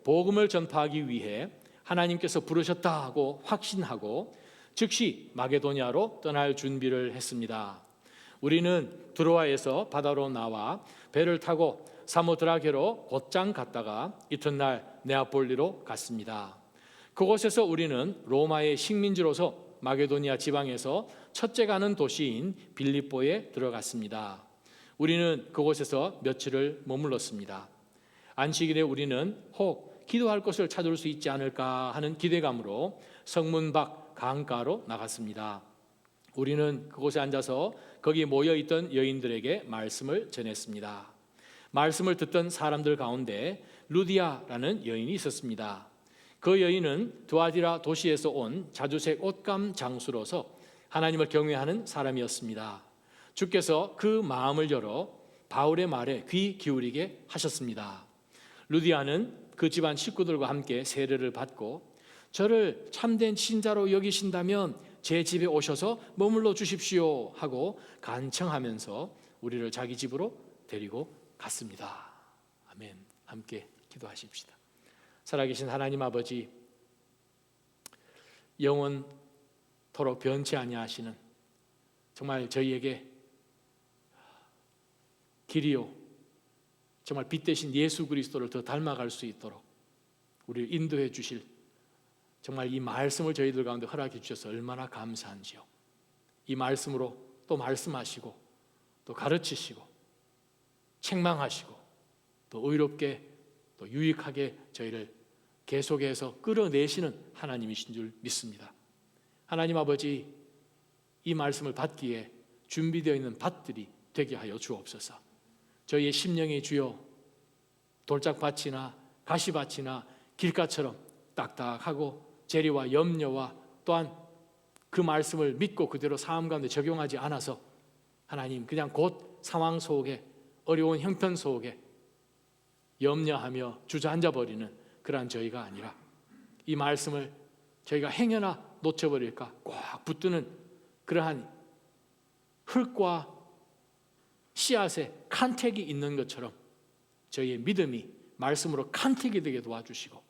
복음을 전파하기 위해 하나님께서 부르셨다 하고 확신하고 즉시 마게도냐로 떠날 준비를 했습니다. 우리는 드로아에서 바다로 나와 배를 타고 사모드라게로 곧장 갔다가 이튿날 네아폴리로 갔습니다. 그곳에서 우리는 로마의 식민지로서 마게도니아 지방에서 첫째 가는 도시인 빌립보에 들어갔습니다. 우리는 그곳에서 며칠을 머물렀습니다. 안식일에 우리는 혹 기도할 곳을 찾을 수 있지 않을까 하는 기대감으로 성문 밖 강가로 나갔습니다. 우리는 그곳에 앉아서 거기 모여있던 여인들에게 말씀을 전했습니다. 말씀을 듣던 사람들 가운데 루디아라는 여인이 있었습니다. 그 여인은 두아디라 도시에서 온 자주색 옷감 장수로서 하나님을 경외하는 사람이었습니다. 주께서 그 마음을 열어 바울의 말에 귀 기울이게 하셨습니다. 루디아는 그 집안 식구들과 함께 세례를 받고 저를 참된 신자로 여기신다면 제 집에 오셔서 머물러 주십시오 하고 간청하면서 우리를 자기 집으로 데리고 갔습니다. 아멘. 함께 기도하십시다. 살아계신 하나님 아버지, 영원토록 변치 아니하시는 정말 저희에게 길이요 정말 빛 대신 예수 그리스도를 더 닮아갈 수 있도록 우리를 인도해 주실 정말 이 말씀을 저희들 가운데 허락해 주셔서 얼마나 감사한지요. 이 말씀으로 또 말씀하시고 또 가르치시고 책망하시고 또 의롭게 또 유익하게 저희를 계속해서 끌어내시는 하나님이신 줄 믿습니다. 하나님 아버지, 이 말씀을 받기에 준비되어 있는 밭들이 되게 하여 주옵소서. 저희의 심령이 주여 돌짝밭이나 가시밭이나 길가처럼 딱딱하고 재리와 염려와 또한 그 말씀을 믿고 그대로 삶 가운데 적용하지 않아서 하나님 그냥 곧 상황 속에 어려운 형편 속에 염려하며 주저앉아 버리는 그러한 저희가 아니라 이 말씀을 저희가 행여나 놓쳐버릴까 꽉 붙드는 그러한 흙과 씨앗에 칸택이 있는 것처럼 저희의 믿음이 말씀으로 칸택이 되게 도와주시고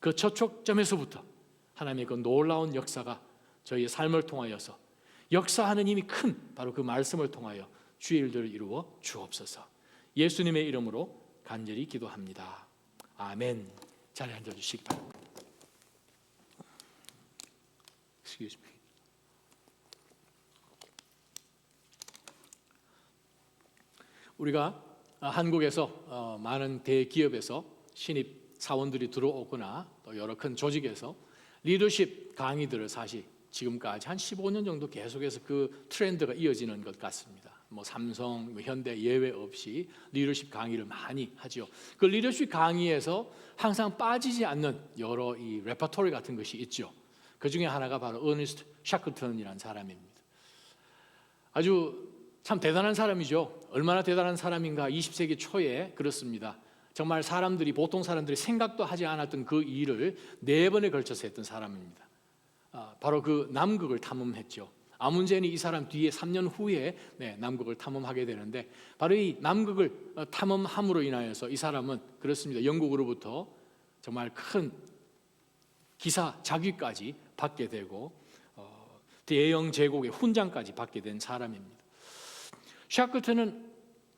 그 초촉점에서부터 하나님의 그 놀라운 역사가 저희의 삶을 통하여서 역사하는 힘이 큰 바로 그 말씀을 통하여 주의 일들을 이루어 주옵소서. 예수님의 이름으로 간절히 기도합니다. 아멘. 자리에 앉아주시기 바랍니다. Excuse me. 우리가 한국에서 많은 대기업에서 신입 사원들이 들어오거나 또 여러 큰 조직에서 리더십 강의들을 사실 지금까지 한 15년 정도 계속해서 그 트렌드가 이어지는 것 같습니다. 뭐 삼성, 현대 예외 없이 리더십 강의를 많이 하죠. 그 리더십 강의에서 항상 빠지지 않는 여러 이 레퍼토리 같은 것이 있죠. 그 중에 하나가 바로 어니스트 샤클턴이라는 사람입니다. 아주 참 대단한 사람이죠. 얼마나 대단한 사람인가. 20세기 초에 그렇습니다. 정말 사람들이 보통 사람들이 생각도 하지 않았던 그 일을 4번에 걸쳐서 했던 사람입니다. 바로 그 남극을 탐험했죠. 아문젠이 이 사람 뒤에 3년 후에 남극을 탐험하게 되는데 바로 이 남극을 탐험함으로 인하여서 이 사람은 그렇습니다. 영국으로부터 정말 큰 기사 자귀까지 받게 되고 대영 제국의 훈장까지 받게 된 사람입니다. 샤클턴은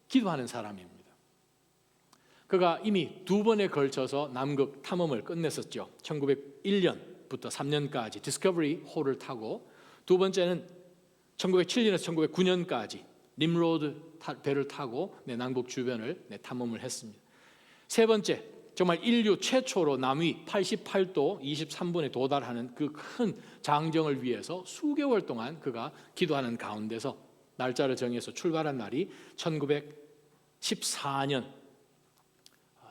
기도하는 사람입니다. 그가 이미 2번에 걸쳐서 남극 탐험을 끝냈었죠. 1901년부터 3년까지 디스커버리 호를 타고 두 번째는 1907년에서 1909년까지 nimrod 배를 타고 남극 주변을 탐험을 했습니다. 세 번째, 정말 인류 최초로 남위 88도 23분에 도달하는 그 큰 장정을 위해서 수개월 동안 그가 기도하는 가운데서 날짜를 정해서 출발한 날이 1914년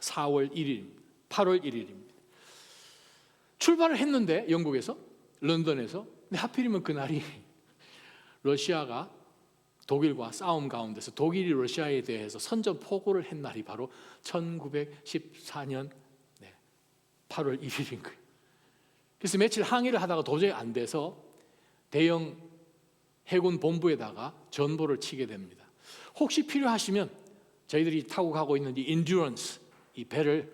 4월 1일, 8월 1일입니다. 출발을 했는데 영국에서, 런던에서, 근데 하필이면 그날이 러시아가 독일과 싸움 가운데서 독일이 러시아에 대해서 선전포고를 한 날이 바로 1914년 8월 1일인 거예요. 그래서 며칠 항의를 하다가 도저히 안 돼서 대형 해군 본부에다가 전보를 치게 됩니다. 혹시 필요하시면 저희들이 타고 가고 있는 이 인듀런스, 이 배를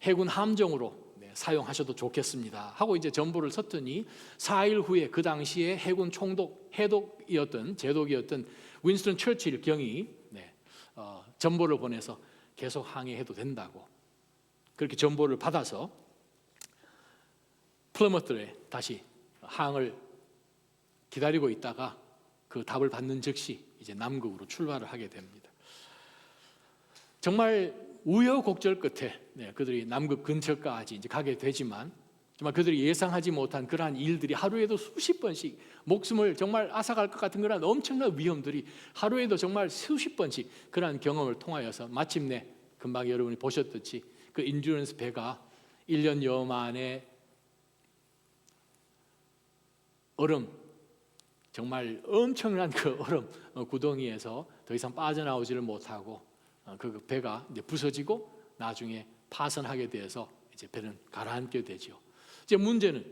해군 함정으로 사용하셔도 좋겠습니다 하고 이제 전보를 썼더니 4일 후에 그 당시에 해군 총독 해독이었던 제독이었던 윈스턴 처칠 경이 전보를 보내서 계속 항해해도 된다고 그렇게 전보를 받아서 플리머스에 다시 항을 기다리고 있다가 그 답을 받는 즉시 이제 남극으로 출발을 하게 됩니다. 정말 우여곡절 끝에 그들이 남극 근처까지 이제 가게 되지만 정말 그들이 예상하지 못한 그러한 일들이 하루에도 수십 번씩 목숨을 정말 앗아갈 것 같은 그런 엄청난 위험들이 하루에도 정말 수십 번씩 그러한 경험을 통하여서 마침내 금방 여러분이 보셨듯이 그 인듀런스 배가 1년여 만에 얼음 정말 엄청난 그 얼음 구덩이에서 더 이상 빠져나오지를 못하고 그 배가 이제 부서지고 나중에 파선하게 돼서 이제 배는 가라앉게 되죠. 이제 문제는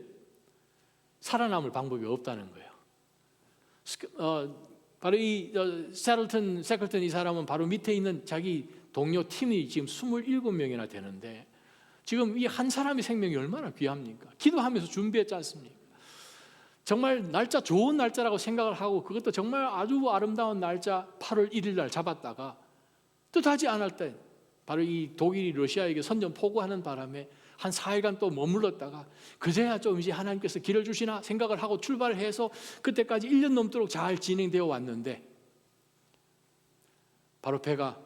살아남을 방법이 없다는 거예요. 바로 이 세클턴 이 사람은 바로 밑에 있는 자기 동료 팀이 지금 27명이나 되는데 지금 이 한 사람의 생명이 얼마나 귀합니까? 기도하면서 준비했지 않습니까? 정말 날짜 좋은 날짜라고 생각을 하고 그것도 정말 아주 아름다운 날짜 8월 1일 날 잡았다가 뜻하지 않을 때 바로 이 독일이 러시아에게 선전 포고하는 바람에 한 4일간 또 머물렀다가 그제야 좀 이제 하나님께서 길을 주시나 생각을 하고 출발을 해서 그때까지 1년 넘도록 잘 진행되어 왔는데 바로 배가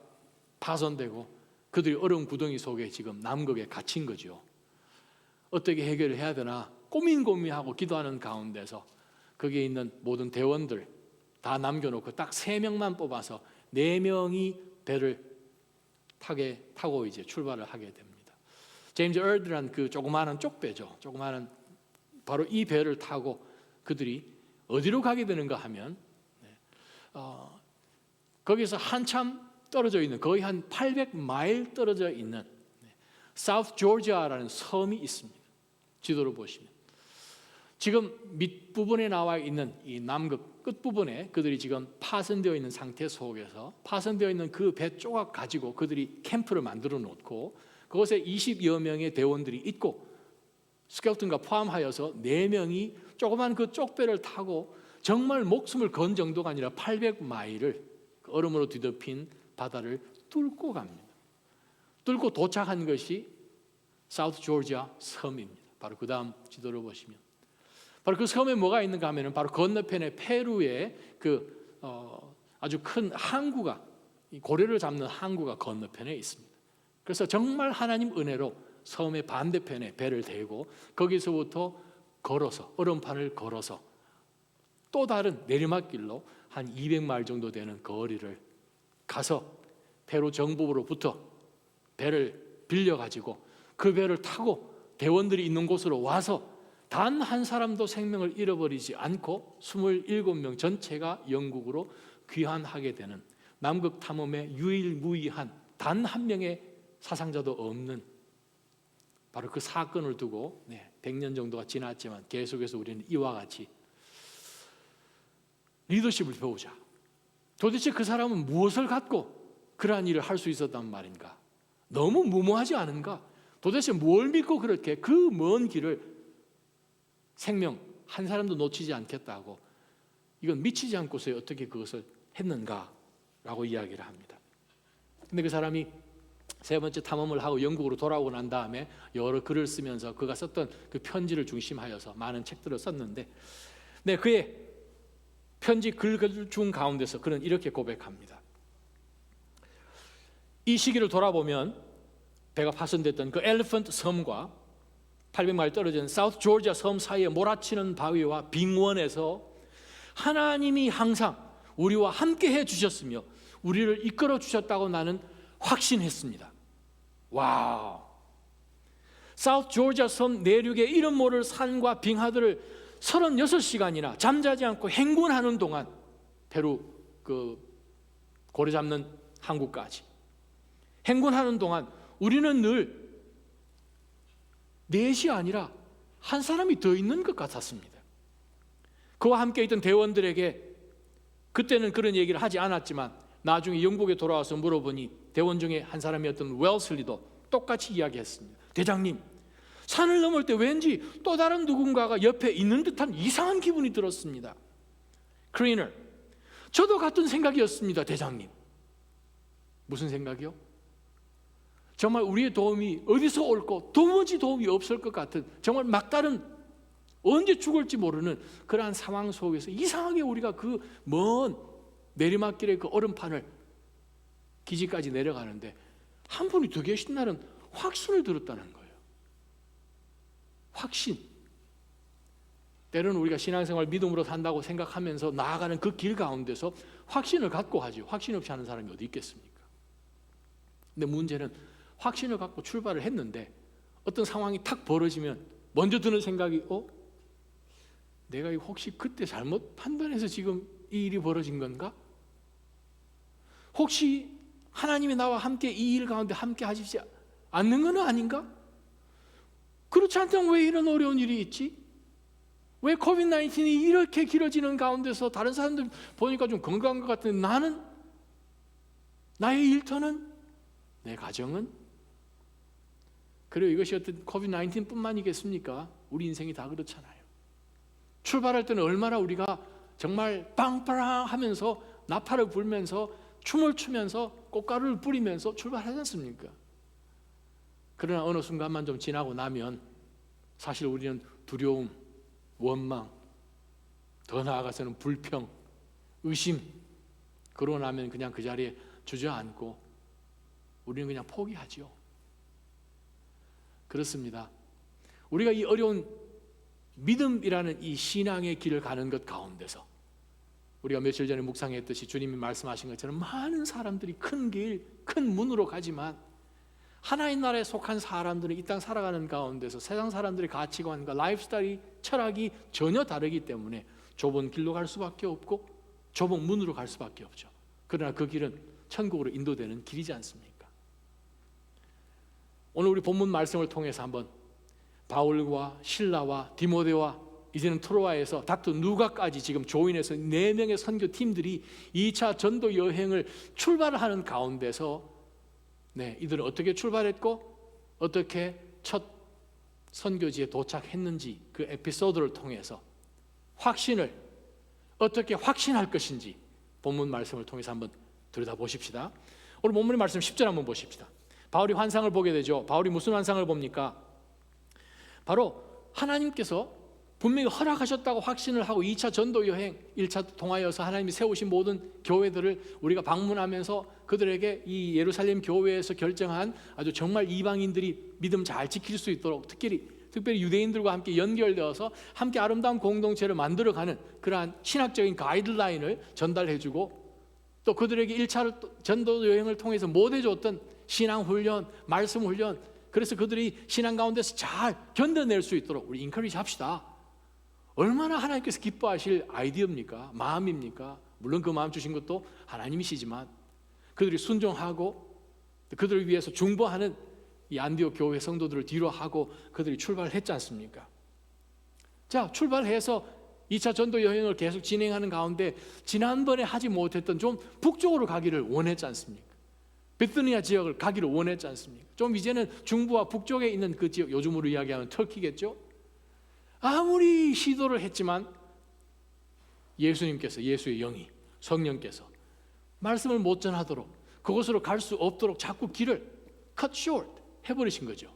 파손되고 그들이 얼음 구덩이 속에 지금 남극에 갇힌 거죠. 어떻게 해결을 해야 되나 고민하고 기도하는 가운데서 거기에 있는 모든 대원들 다 남겨놓고 딱 3명만 뽑아서 4명이 배를 타고 이제 출발을 하게 됩니다. 제임스 얼드란 그 조그마한 쪽배죠. 조그마한 바로 이 배를 타고 그들이 어디로 가게 되는가 하면 거기서 한참 떨어져 있는 거의 한 800마일 떨어져 있는 사우스 조지아라는 섬이 있습니다. 지도로 보시면 지금 밑부분에 나와 있는 이 남극 끝부분에 그들이 지금 파손되어 있는 상태 속에서 파손되어 있는 그 배 조각 가지고 그들이 캠프를 만들어 놓고 그곳에 20여 명의 대원들이 있고 스켈턴과 포함하여서 4명이 조그만 그 쪽배를 타고 정말 목숨을 건 정도가 아니라 800마일을 얼음으로 뒤덮인 바다를 뚫고 갑니다. 뚫고 도착한 것이 사우스 조지아 섬입니다. 바로 그 다음 지도를 보시면 바로 그 섬에 뭐가 있는가 하면 바로 건너편에 페루의 그 아주 큰 항구가 고래를 잡는 항구가 건너편에 있습니다. 그래서 정말 하나님 은혜로 섬의 반대편에 배를 대고 거기서부터 걸어서 얼음판을 걸어서 또 다른 내리막길로 한 200마일 정도 되는 거리를 가서 페루 정부로부터 배를 빌려가지고 그 배를 타고 대원들이 있는 곳으로 와서 단 한 사람도 생명을 잃어버리지 않고 27명 전체가 영국으로 귀환하게 되는 남극 탐험의 유일무이한 단 한 명의 사상자도 없는 바로 그 사건을 두고 100년 정도가 지났지만 계속해서 우리는 이와 같이 리더십을 배우자. 도대체 그 사람은 무엇을 갖고 그러한 일을 할 수 있었단 말인가? 너무 무모하지 않은가? 도대체 뭘 믿고 그렇게 그 먼 길을 생명 한 사람도 놓치지 않겠다고 이건 미치지 않고서 어떻게 그것을 했는가라고 이야기를 합니다. 근데 그 사람이 세 번째 탐험을 하고 영국으로 돌아오고 난 다음에 여러 글을 쓰면서 그가 썼던 그 편지를 중심하여서 많은 책들을 썼는데 그의 편지 글 중 가운데서 그는 이렇게 고백합니다. 이 시기를 돌아보면 배가 파손됐던 그 엘리펀트 섬과 800마일 떨어진 사우스 조지아 섬 사이에 몰아치는 바위와 빙원에서 하나님이 항상 우리와 함께 해주셨으며 우리를 이끌어 주셨다고 나는 확신했습니다. 와우! 사우스 조지아 섬 내륙의 이름 모를 산과 빙하들을 36시간이나 잠자지 않고 행군하는 동안 페루 그 고래 잡는 항구까지 행군하는 동안 우리는 늘 넷이 아니라 한 사람이 더 있는 것 같았습니다. 그와 함께 있던 대원들에게 그때는 그런 얘기를 하지 않았지만 나중에 영국에 돌아와서 물어보니 대원 중에 한 사람이었던 웰슬리도 똑같이 이야기했습니다. 대장님, 산을 넘을 때 왠지 또 다른 누군가가 옆에 있는 듯한 이상한 기분이 들었습니다. 클리너, 저도 같은 생각이었습니다. 대장님. 무슨 생각이요? 정말 우리의 도움이 어디서 올고 도무지 도움이 없을 것 같은, 정말 막다른, 언제 죽을지 모르는 그러한 상황 속에서 이상하게 우리가 그 먼 내리막길의 그 얼음판을 기지까지 내려가는데 한 분이 더 계신 날은 확신을 들었다는 거예요. 확신. 때로는 우리가 신앙생활 믿음으로 산다고 생각하면서 나아가는 그 길 가운데서 확신을 갖고 하죠. 확신 없이 하는 사람이 어디 있겠습니까? 근데 문제는 확신을 갖고 출발을 했는데 어떤 상황이 탁 벌어지면 먼저 드는 생각이 내가 혹시 그때 잘못 판단해서 지금 이 일이 벌어진 건가? 혹시 하나님이 나와 함께 이 일 가운데 함께 하시지 않는 건 아닌가? 그렇지 않다면 왜 이런 어려운 일이 있지? 왜 코비드-19이 이렇게 길어지는 가운데서 다른 사람들 보니까 좀 건강한 것 같은데 나는, 나의 일터는, 내 가정은? 그리고 이것이 어떤 코비드-19 뿐만이겠습니까? 우리 인생이 다 그렇잖아요. 출발할 때는 얼마나 우리가 정말 빵빵 하면서 나팔을 불면서 춤을 추면서 꽃가루를 뿌리면서 출발하지 않습니까? 그러나 어느 순간만 좀 지나고 나면 사실 우리는 두려움, 원망, 더 나아가서는 불평, 의심, 그러고 나면 그냥 그 자리에 주저앉고 우리는 그냥 포기하죠. 그렇습니다. 우리가 이 어려운 믿음이라는 이 신앙의 길을 가는 것 가운데서 우리가 며칠 전에 묵상했듯이 주님이 말씀하신 것처럼 많은 사람들이 큰 길, 큰 문으로 가지만 하나의 나라에 속한 사람들은 이 땅 살아가는 가운데서 세상 사람들의 가치관과 라이프스타일이, 철학이 전혀 다르기 때문에 좁은 길로 갈 수밖에 없고 좁은 문으로 갈 수밖에 없죠. 그러나 그 길은 천국으로 인도되는 길이지 않습니까? 오늘 우리 본문 말씀을 통해서 한번 바울과 실라와 디모데와 이제는 트로아에서 다툰 누가까지 지금 조인에서 4명의 선교팀들이 2차 전도 여행을 출발하는 가운데서 이들은 어떻게 출발했고 어떻게 첫 선교지에 도착했는지 그 에피소드를 통해서 확신을 어떻게 확신할 것인지 본문 말씀을 통해서 한번 들여다보십시다. 오늘 본문의 말씀 10절 한번 보십시다. 바울이 환상을 보게 되죠. 바울이 무슨 환상을 봅니까? 바로 하나님께서 분명히 허락하셨다고 확신을 하고 2차 전도 여행, 1차 통하여서 하나님이 세우신 모든 교회들을 우리가 방문하면서 그들에게 이 예루살렘 교회에서 결정한 아주 정말 이방인들이 믿음 잘 지킬 수 있도록 특별히 유대인들과 함께 연결되어서 함께 아름다운 공동체를 만들어가는 그러한 신학적인 가이드라인을 전달해주고 또 그들에게 1차 전도 여행을 통해서 못해줬던 신앙훈련, 말씀훈련, 그래서 그들이 신앙 가운데서 잘 견뎌낼 수 있도록 우리 인커리지 합시다. 얼마나 하나님께서 기뻐하실 아이디어입니까? 마음입니까? 물론 그 마음 주신 것도 하나님이시지만 그들이 순종하고 그들을 위해서 중보하는 이 안디옥 교회 성도들을 뒤로 하고 그들이 출발을 했지 않습니까? 자, 출발해서 2차 전도 여행을 계속 진행하는 가운데 지난번에 하지 못했던 좀 북쪽으로 가기를 원했지 않습니까? 베트니아 지역을 가기를 원했지 않습니까? 좀 이제는 중부와 북쪽에 있는 그 지역, 요즘으로 이야기하면 터키겠죠? 아무리 시도를 했지만 예수님께서, 예수의 영이, 성령께서 말씀을 못 전하도록 그곳으로 갈 수 없도록 자꾸 길을 cut short 해버리신 거죠.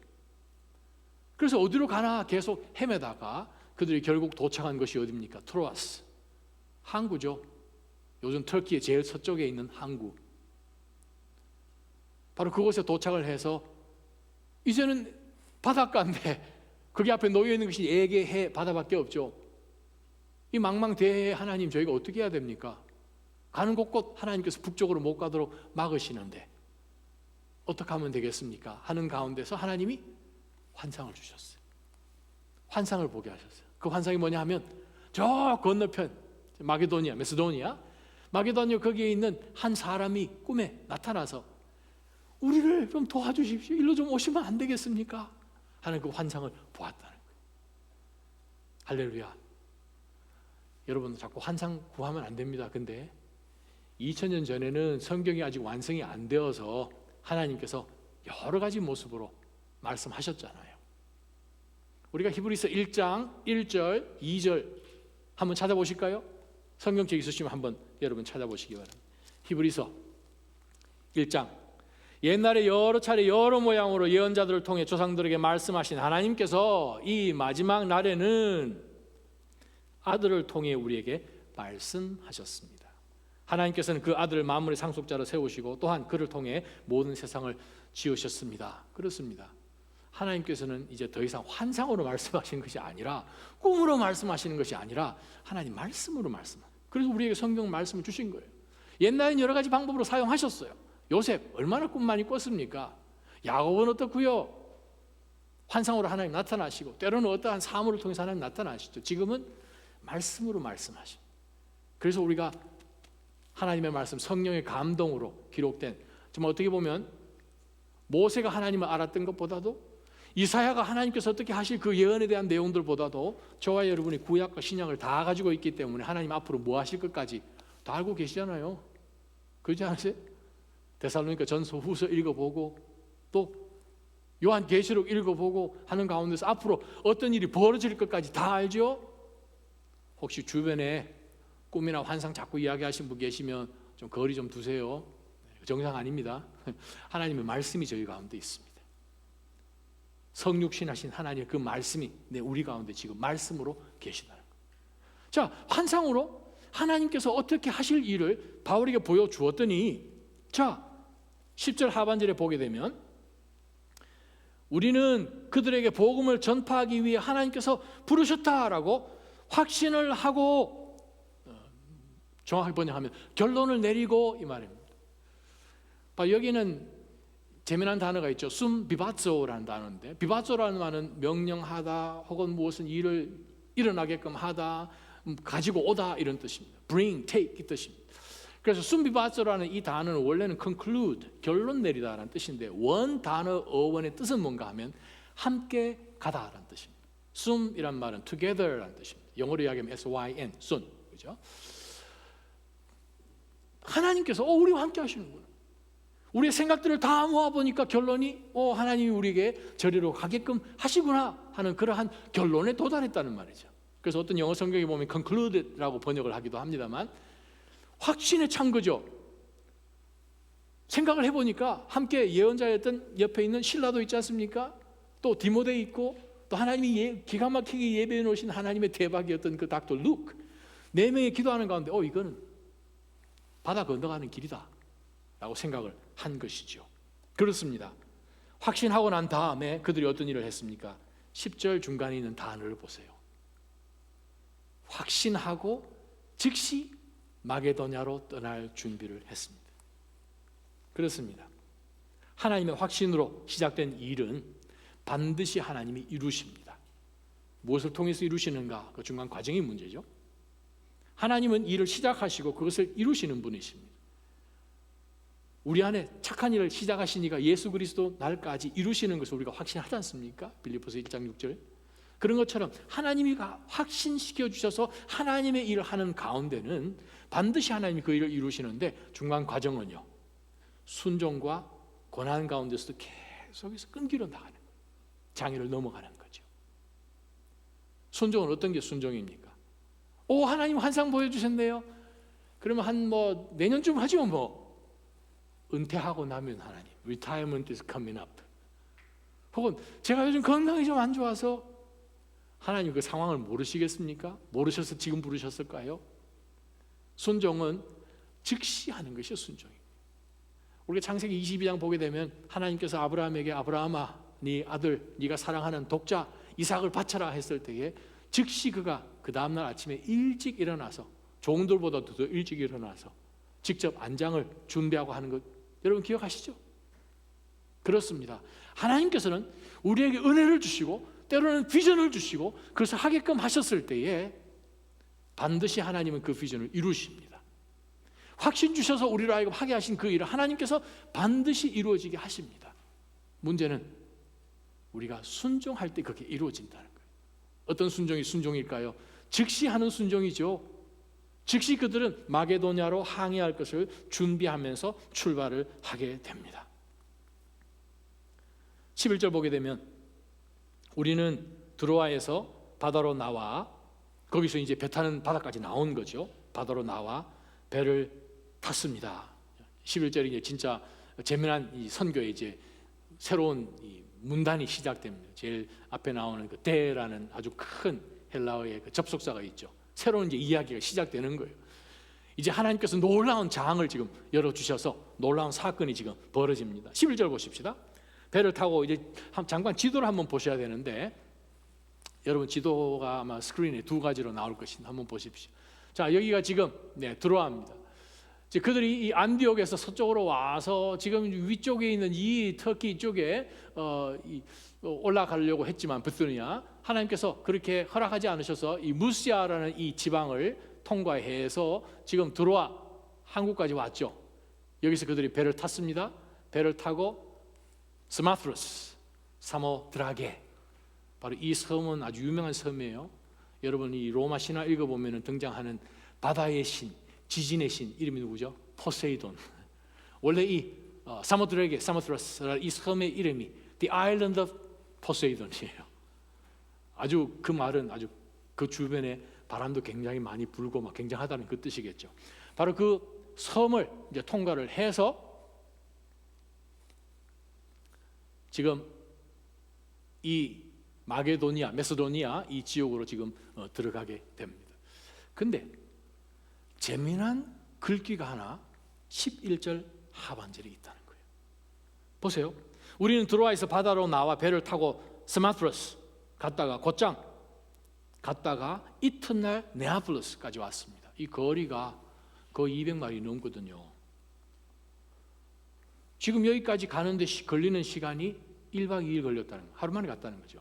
그래서 어디로 가나 계속 헤매다가 그들이 결국 도착한 것이 어디입니까? 트로아스, 항구죠. 요즘 터키의 제일 서쪽에 있는 항구. 바로 그곳에 도착을 해서 이제는 바닷가인데 거기 앞에 놓여있는 것이 에게해 바다밖에 없죠. 이 망망대해에 하나님 저희가 어떻게 해야 됩니까? 가는 곳곳 하나님께서 북쪽으로 못 가도록 막으시는데 어떻게 하면 되겠습니까? 하는 가운데서 하나님이 환상을 주셨어요. 환상을 보게 하셨어요. 그 환상이 뭐냐 하면 저 건너편 메시도니아 거기에 있는 한 사람이 꿈에 나타나서 우리를 좀 도와주십시오. 일로 좀 오시면 안 되겠습니까? 하는 그 환상을 보았다는 거예요. 할렐루야. 여러분 자꾸 환상 구하면 안 됩니다. 근데 2000년 전에는 성경이 아직 완성이 안 되어서 하나님께서 여러 가지 모습으로 말씀하셨잖아요. 우리가 히브리서 1장 1절 2절 한번 찾아보실까요? 성경책 있으시면 한번 여러분 찾아보시기 바랍니다. 히브리서 1장, 옛날에 여러 차례 여러 모양으로 예언자들을 통해 조상들에게 말씀하신 하나님께서 이 마지막 날에는 아들을 통해 우리에게 말씀하셨습니다. 하나님께서는 그 아들을 만물의 상속자로 세우시고 또한 그를 통해 모든 세상을 지으셨습니다. 그렇습니다. 하나님께서는 이제 더 이상 환상으로 말씀하시는 것이 아니라, 꿈으로 말씀하시는 것이 아니라 하나님 말씀으로 말씀하세요. 그래서 우리에게 성경 말씀을 주신 거예요. 옛날엔 여러 가지 방법으로 사용하셨어요. 요셉 얼마나 꿈 많이 꿨습니까? 야곱은 어떻고요? 환상으로 하나님 나타나시고, 때로는 어떠한 사물을 통해서 하나님 나타나시죠. 지금은 말씀으로 말씀하십니다. 그래서 우리가 하나님의 말씀, 성령의 감동으로 기록된, 정말 어떻게 보면 모세가 하나님을 알았던 것보다도, 이사야가 하나님께서 어떻게 하실 그 예언에 대한 내용들보다도 저와 여러분이 구약과 신약을 다 가지고 있기 때문에 하나님 앞으로 뭐 하실 것까지 다 알고 계시잖아요. 그렇지 않으세요? 데살로니가 전서 후서 읽어보고 또 요한계시록 읽어보고 하는 가운데서 앞으로 어떤 일이 벌어질 것까지 다 알죠? 혹시 주변에 꿈이나 환상 자꾸 이야기하신 분 계시면 좀 거리 좀 두세요. 정상 아닙니다. 하나님의 말씀이 저희 가운데 있습니다. 성육신하신 하나님의 그 말씀이 우리 가운데 지금 말씀으로 계시다는 거예요. 자, 환상으로 하나님께서 어떻게 하실 일을 바울에게 보여주었더니, 자 10절 하반절에 보게 되면, 우리는 그들에게 복음을 전파하기 위해 하나님께서 부르셨다라고 확신을 하고, 정확하게 번역하면 결론을 내리고, 이 말입니다. 여기는 재미난 단어가 있죠. 숨 비바조라는 단어인데, 비바조라는 말은 명령하다 혹은 무엇은 일을 일어나게끔 하다, 가지고 오다 이런 뜻입니다. bring, take 이 뜻입니다. 그래서 숨 비바조라는 이 단어는 원래는 conclude, 결론 내리다라는 뜻인데, 원 단어 어원의 뜻은 뭔가 하면 함께 가다라는 뜻입니다. 숨이란 말은 together라는 뜻입니다. 영어로 이야기하면 S-Y-N, soon, 그죠? 하나님께서 우리와 함께 하시는구나. 우리의 생각들을 다 모아보니까 결론이 하나님이 우리에게 저리로 가게끔 하시구나 하는 그러한 결론에 도달했다는 말이죠. 그래서 어떤 영어 성경에 보면 concluded라고 번역을 하기도 합니다만, 확신에 찬 거죠. 생각을 해보니까 함께 예언자였던 옆에 있는 실라도 있지 않습니까? 또 디모데 있고, 또 하나님이 기가 막히게 예배해 놓으신 하나님의 대박이었던 그 닥터 루크, 4명이 기도하는 가운데 이거는 바다 건너가는 길이다 라고 생각을 한 것이죠. 그렇습니다. 확신하고 난 다음에 그들이 어떤 일을 했습니까? 10절 중간에 있는 단어를 보세요. 확신하고 즉시 마게도냐로 떠날 준비를 했습니다. 그렇습니다. 하나님의 확신으로 시작된 일은 반드시 하나님이 이루십니다. 무엇을 통해서 이루시는가? 그 중간 과정이 문제죠. 하나님은 일을 시작하시고 그것을 이루시는 분이십니다. 우리 안에 착한 일을 시작하신 이가 예수 그리스도 날까지 이루시는 것을 우리가 확신하지 않습니까? 빌립보서 1장 6절. 그런 것처럼 하나님이 확신시켜 주셔서 하나님의 일을 하는 가운데는 반드시 하나님이 그 일을 이루시는데, 중간 과정은요, 순종과 고난 가운데서도 계속해서 끈기로 나가는 거예요. 장애를 넘어가는 거죠. 순종은 어떤 게 순종입니까? 하나님 환상 보여주셨네요. 그러면 한 내년쯤 하죠. 은퇴하고 나면 하나님, retirement is coming up. 혹은 제가 요즘 건강이 좀 안 좋아서, 하나님 그 상황을 모르시겠습니까? 모르셔서 지금 부르셨을까요? 순종은 즉시 하는 것이 순종입니다. 우리가 창세기 22장 보게 되면 하나님께서 아브라함에게, 아브라함아, 네 아들, 네가 사랑하는 독자 이삭을 바쳐라 했을 때에 즉시 그가 그 다음날 아침에 일찍 일어나서, 종들보다도 더 일찍 일어나서 직접 안장을 준비하고 하는 것 여러분 기억하시죠? 그렇습니다. 하나님께서는 우리에게 은혜를 주시고 때로는 비전을 주시고 그것을 하게끔 하셨을 때에 반드시 하나님은 그 비전을 이루십니다. 확신 주셔서 우리로 하여금 하게 하신 그 일을 하나님께서 반드시 이루어지게 하십니다. 문제는 우리가 순종할 때 그렇게 이루어진다는 거예요. 어떤 순종이 순종일까요? 즉시 하는 순종이죠. 즉시 그들은 마게도냐로 항해할 것을 준비하면서 출발을 하게 됩니다. 11절 보게 되면 우리는 드로아에서 바다로 나와, 거기서 이제 배 타는 바다까지 나온 거죠. 바다로 나와 배를 탔습니다. 11절이 이제 진짜 재미난 이 선교의 이제 새로운 이 문단이 시작됩니다. 제일 앞에 나오는 그 대라는 아주 큰 헬라어의 그 접속사가 있죠. 새로운 이제 이야기가 시작되는 거예요. 이제 하나님께서 놀라운 장을 지금 열어주셔서 놀라운 사건이 지금 벌어집니다. 11절 보십시다. 배를 타고 이제 잠깐 지도를 한번 보셔야 되는데, 여러분 지도가 아마 스크린에 두 가지로 나올 것인데 한번 보십시오. 자, 여기가 지금 드로아입니다. 이제 그들이 이 안디옥에서 서쪽으로 와서 지금 위쪽에 있는 이 터키 쪽에 올라가려고 했지만 비두니아, 하나님께서 그렇게 허락하지 않으셔서 이 무시아라는 이 지방을 통과해서 지금 드로아 한국까지 왔죠. 여기서 그들이 배를 탔습니다. 배를 타고 스마트로스, 사모드라게, 바로 이 섬은 아주 유명한 섬이에요. 여러분 이 로마 신화 읽어보면 등장하는 바다의 신, 지진의 신 이름이 누구죠? 포세이돈. 원래 이 사모드라게, 사모트라스라는 이 섬의 이름이 The Island of Poseidon이에요. 아주 그 말은 아주 그 주변에 바람도 굉장히 많이 불고 막 굉장하다는 그 뜻이겠죠. 바로 그 섬을 이제 통과를 해서 지금 이 마게도니아, 메소도니아 이 지역으로 지금 들어가게 됩니다. 근데 재미난 글귀가 하나 11절 하반절에 있다는 거예요. 보세요. 우리는 드로아에서 바다로 나와 배를 타고 스마트로스 갔다가 곧장 갔다가 이튿날 네아폴리스까지 왔습니다. 이 거리가 거의 200마일이 넘거든요. 지금 여기까지 가는데 걸리는 시간이 1박 2일 걸렸다는 거예요. 하루 만에 갔다는 거죠.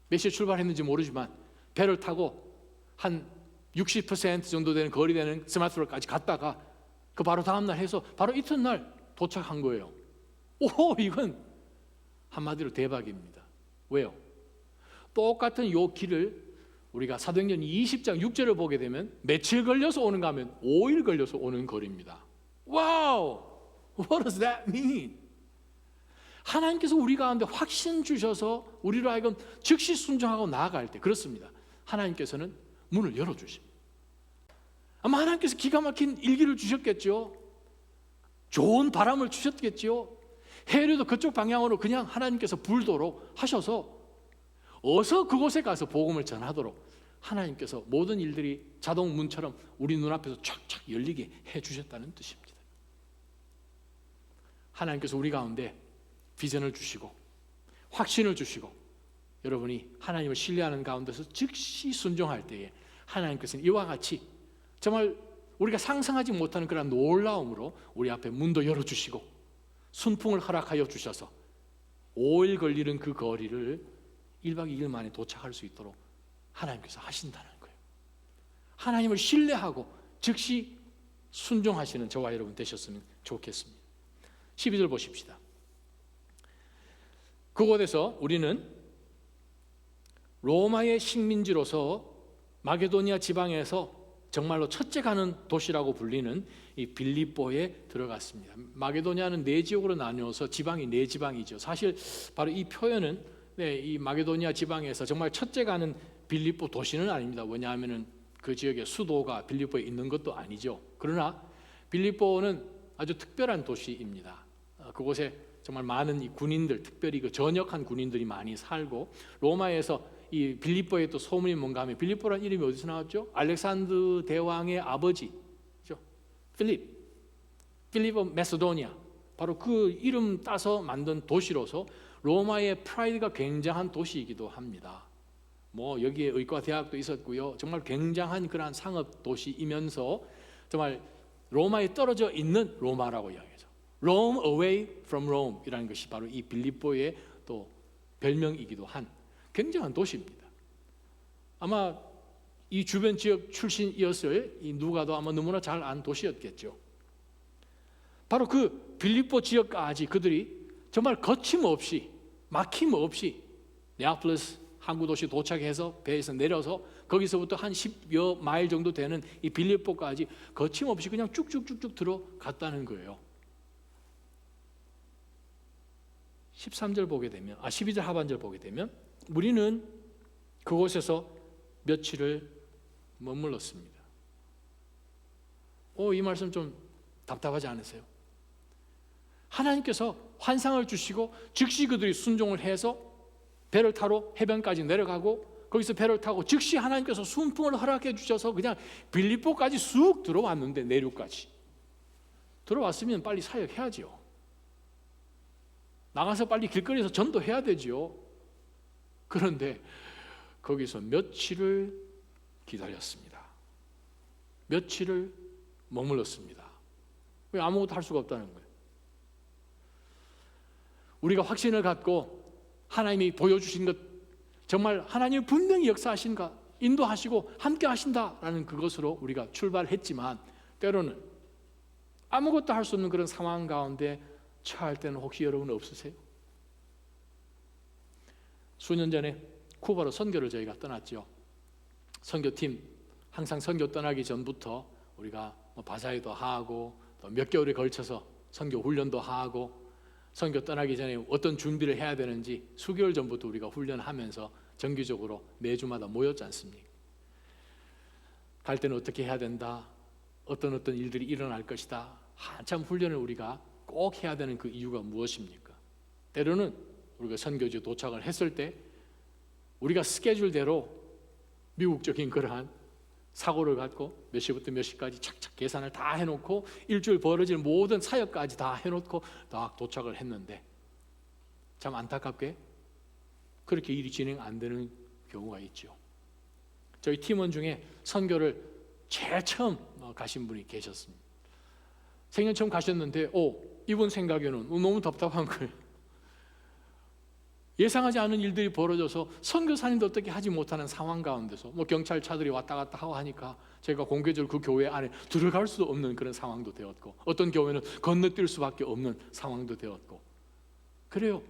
몇 시에 출발했는지 모르지만 배를 타고 한 60% 정도 되는 거리 되는 스마트로까지 갔다가 그 바로 다음날 해서 바로 이튿날 도착한 거예요. 오, 이건 한마디로 대박입니다. 왜요? 똑같은 요 길을 우리가 사도행전 20장 6절을 보게 되면 며칠 걸려서 오는가 하면 5일 걸려서 오는 거리입니다. 와우! What does that mean? 하나님께서 우리 가운데 확신 주셔서 우리로 하여금 즉시 순종하고 나아갈 때, 그렇습니다. 하나님께서는 문을 열어주십니다. 아마 하나님께서 기가 막힌 일기를 주셨겠죠. 좋은 바람을 주셨겠죠. 해류도 그쪽 방향으로 그냥 하나님께서 불도록 하셔서 어서 그곳에 가서 복음을 전하도록 하나님께서 모든 일들이 자동 문처럼 우리 눈앞에서 촥촥 열리게 해주셨다는 뜻입니다. 하나님께서 우리 가운데 비전을 주시고 확신을 주시고 여러분이 하나님을 신뢰하는 가운데서 즉시 순종할 때에 하나님께서는 이와 같이 정말 우리가 상상하지 못하는 그런 놀라움으로 우리 앞에 문도 열어주시고 순풍을 허락하여 주셔서 5일 걸리는 그 거리를 1박 2일 만에 도착할 수 있도록 하나님께서 하신다는 거예요. 하나님을 신뢰하고 즉시 순종하시는 저와 여러분 되셨으면 좋겠습니다. 12절 보십시다. 그곳에서 우리는 로마의 식민지로서 마게도니아 지방에서 정말로 첫째 가는 도시라고 불리는 이 빌립보에 들어갔습니다. 마게도니아는 네 지역으로 나누어서 지방이 네 지방이죠. 사실 바로 이 표현은 이 마게도니아 지방에서 정말 첫째 가는 빌립보 도시는 아닙니다. 왜냐하면 그 지역의 수도가 빌립보에 있는 것도 아니죠. 그러나 빌립보는 아주 특별한 도시입니다. 그곳에 정말 많은 이 군인들, 특별히 그 전역한 군인들이 많이 살고, 로마에서 이 빌립보의 또 소문이 뭔가 하면 빌립보라는 이름이 어디서 나왔죠? 알렉산드 대왕의 아버지죠. 필립 오브 메소도니아, 바로 그 이름 따서 만든 도시로서 로마의 프라이드가 굉장한 도시이기도 합니다. 뭐 여기에 의과대학도 있었고요. 정말 굉장한 그러한 상업 도시이면서 정말 로마에 떨어져 있는 로마라고 이야기하죠. Rome away from Rome 이라는 것이 바로 이 빌립보의 또 별명이기도 한 굉장한 도시입니다. 아마 이 주변 지역 출신이었을 이 누가도 아마 너무나 잘 안 도시였겠죠. 바로 그 빌립보 지역까지 그들이 정말 거침없이 막힘없이 네아폴리스 항구 도시 도착해서 배에서 내려서 거기서부터 한 10여 마일 정도 되는 이 빌립보까지 거침없이 그냥 쭉쭉쭉쭉 들어갔다는 거예요. 13절 보게 되면 12절 하반절 보게 되면 우리는 그곳에서 며칠을 머물렀습니다. 이 말씀 좀 답답하지 않으세요? 하나님께서 환상을 주시고 즉시 그들이 순종을 해서 배를 타러 해변까지 내려가고 거기서 배를 타고 즉시 하나님께서 순풍을 허락해 주셔서 그냥 빌립보까지 쑥 들어왔는데, 내륙까지 들어왔으면 빨리 사역해야죠. 나가서 빨리 길거리에서 전도해야 되죠. 그런데 거기서 며칠을 기다렸습니다. 며칠을 머물렀습니다. 왜? 아무것도 할 수가 없다는 거예요. 우리가 확신을 갖고 하나님이 보여주신 것, 정말 하나님이 분명히 역사하신가, 인도하시고 함께 하신다라는 그것으로 우리가 출발했지만, 때로는 아무것도 할 수 없는 그런 상황 가운데 처할 때는 혹시 여러분 없으세요? 수년 전에 쿠바로 선교를 저희가 떠났죠. 선교팀, 항상 선교 떠나기 전부터 우리가 바사이도 하고 또 몇 개월에 걸쳐서 선교 훈련도 하고, 선교 떠나기 전에 어떤 준비를 해야 되는지 수개월 전부터 우리가 훈련하면서 정기적으로 매주마다 모였지 않습니까? 갈 때는 어떻게 해야 된다, 어떤 일들이 일어날 것이다, 한참 훈련을 우리가 꼭 해야 되는 그 이유가 무엇입니까? 때로는 우리가 선교지에 도착을 했을 때 우리가 스케줄대로 미국적인 그러한 사고를 갖고 몇 시부터 몇 시까지 착착 계산을 다 해놓고 일주일 벌어질 모든 사역까지 다 해놓고 딱 도착을 했는데, 참 안타깝게 그렇게 일이 진행 안 되는 경우가 있죠. 저희 팀원 중에 선교를 제일 처음 가신 분이 계셨습니다. 생년 처음 가셨는데 이분 생각에는 너무 답답한 거예요. 예상하지 않은 일들이 벌어져서 선교사님도 어떻게 하지 못하는 상황 가운데서 경찰차들이 왔다 갔다 하고 하니까 제가 공개적으로 그 교회 안에 들어갈 수 없는 그런 상황도 되었고, 어떤 교회는 건너뛸 수밖에 없는 상황도 되었고, 그래요.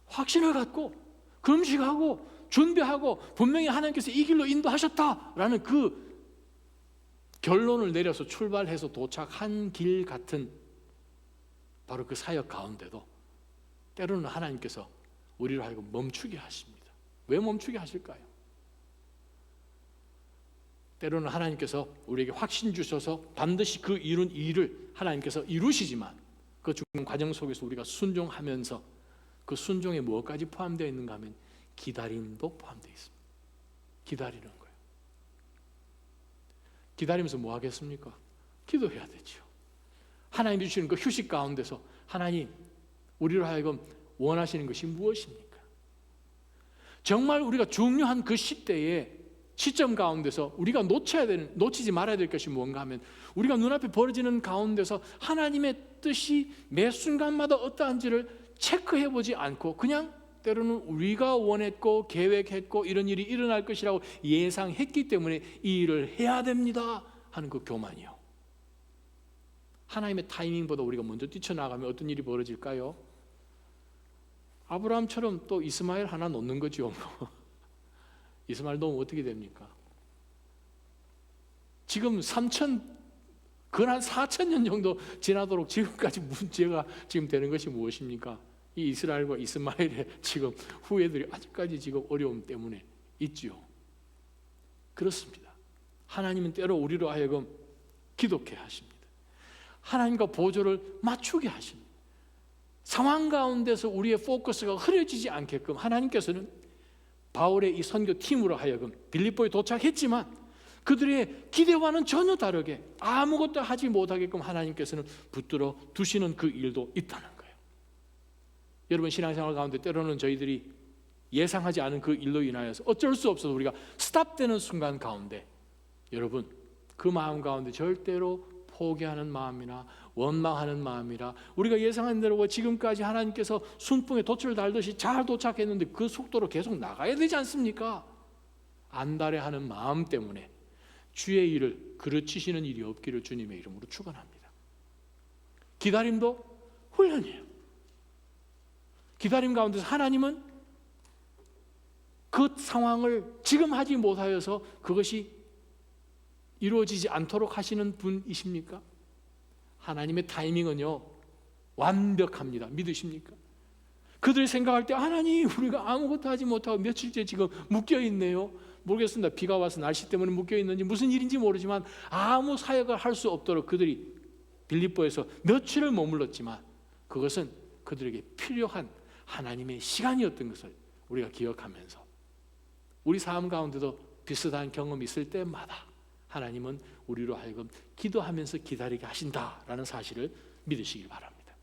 확신을 갖고 금식하고 준비하고 분명히 하나님께서 이 길로 인도하셨다라는 그 결론을 내려서 출발해서 도착한 길 같은 바로 그 사역 가운데도 때로는 하나님께서 우리를 하여금 멈추게 하십니다. 왜 멈추게 하실까요? 때로는 하나님께서 우리에게 확신 주셔서 반드시 그 이룬 일을 하나님께서 이루시지만, 그 중간 과정 속에서 우리가 순종하면서 그 순종에 무엇까지 포함되어 있는가 하면 기다림도 포함되어 있습니다. 기다리는 거예요. 기다리면서 뭐 하겠습니까? 기도해야 되죠. 하나님이 주시는 그 휴식 가운데서 하나님, 우리로 하여금 원하시는 것이 무엇입니까? 정말 우리가 중요한 그 시대에 시점 가운데서 우리가 놓치지 말아야 될 것이 무언가 하면, 우리가 눈앞에 벌어지는 가운데서 하나님의 뜻이 매 순간마다 어떠한지를 체크해 보지 않고 그냥 때로는 우리가 원했고 계획했고 이런 일이 일어날 것이라고 예상했기 때문에 이 일을 해야 됩니다 하는 그 교만이요. 하나님의 타이밍보다 우리가 먼저 뛰쳐나가면 어떤 일이 벌어질까요? 아브라함처럼 또 이스마엘 하나 놓는 거죠. 이스마엘 놓으면 어떻게 됩니까? 지금 근한 4,000년 정도 지나도록 지금까지 문제가 지금 되는 것이 무엇입니까? 이 이스라엘과 이스마엘의 지금 후예들이 아직까지 지금 어려움 때문에 있지요. 그렇습니다. 하나님은 때로 우리로 하여금 기독해 하십니다. 하나님과 보조를 맞추게 하십니다. 상황 가운데서 우리의 포커스가 흐려지지 않게끔 하나님께서는 바울의 이 선교팀으로 하여금 빌립보에 도착했지만 그들의 기대와는 전혀 다르게 아무것도 하지 못하게끔 하나님께서는 붙들어 두시는 그 일도 있다는 거예요. 여러분, 신앙생활 가운데 때로는 저희들이 예상하지 않은 그 일로 인하여서 어쩔 수 없어서 우리가 스탑되는 순간 가운데, 여러분, 그 마음 가운데 절대로 포기하는 마음이나 원망하는 마음이라, 우리가 예상한 대로 지금까지 하나님께서 순풍에 돛을 달듯이 잘 도착했는데 그 속도로 계속 나가야 되지 않습니까? 안달해하는 마음 때문에 주의 일을 그르치시는 일이 없기를 주님의 이름으로 축원합니다. 기다림도 훈련이에요. 기다림 가운데서 하나님은 그 상황을 지금 하지 못하여서 그것이 이루어지지 않도록 하시는 분이십니까? 하나님의 타이밍은요 완벽합니다. 믿으십니까? 그들이 생각할 때 하나님, 우리가 아무것도 하지 못하고 며칠째 지금 묶여 있네요. 모르겠습니다. 비가 와서 날씨 때문에 묶여 있는지 무슨 일인지 모르지만 아무 사역을 할 수 없도록 그들이 빌립보에서 며칠을 머물렀지만 그것은 그들에게 필요한 하나님의 시간이었던 것을 우리가 기억하면서 우리 삶 가운데도 비슷한 경험이 있을 때마다 하나님은 우리로 하여금 기도하면서 기다리게 하신다라는 사실을 믿으시길 바랍니다.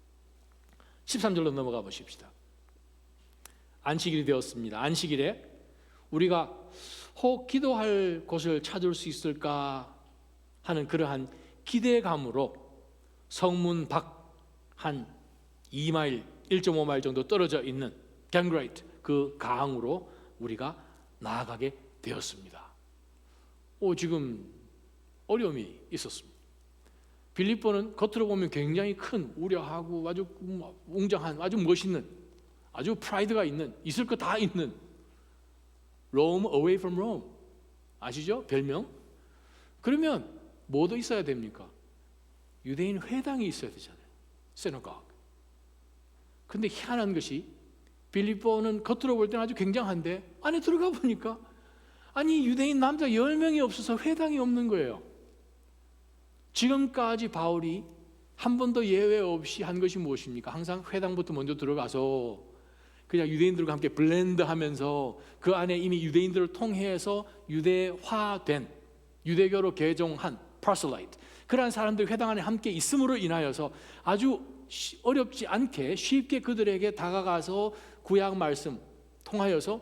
13절로 넘어가 보십시다. 안식일이 되었습니다. 안식일에 우리가 혹 기도할 곳을 찾을 수 있을까 하는 그러한 기대감으로 성문 밖 한 2마일, 1.5마일 정도 떨어져 있는 갱그레이트 그 강으로 우리가 나아가게 되었습니다. 지금 어려움이 있었습니다. 빌립보는 겉으로 보면 굉장히 큰, 우려하고 아주 웅장한, 아주 멋있는, 아주 프라이드가 있는, 있을 거 다 있는 Rome away from Rome, 아시죠? 별명. 그러면 뭐도 있어야 됩니까? 유대인 회당이 있어야 되잖아요. synagogue. 근데 희한한 것이 빌립보는 겉으로 볼 때는 아주 굉장한데 안에 들어가 보니까 아니 유대인 남자 10명이 없어서 회당이 없는 거예요. 지금까지 바울이 한 번도 예외 없이 한 것이 무엇입니까? 항상 회당부터 먼저 들어가서 그냥 유대인들과 함께 블렌드하면서 그 안에 이미 유대인들을 통해서 유대화된, 유대교로 개종한 proselyte, 그러한 사람들이 회당 안에 함께 있음으로 인하여서 아주 어렵지 않게 쉽게 그들에게 다가가서 구약 말씀 통하여서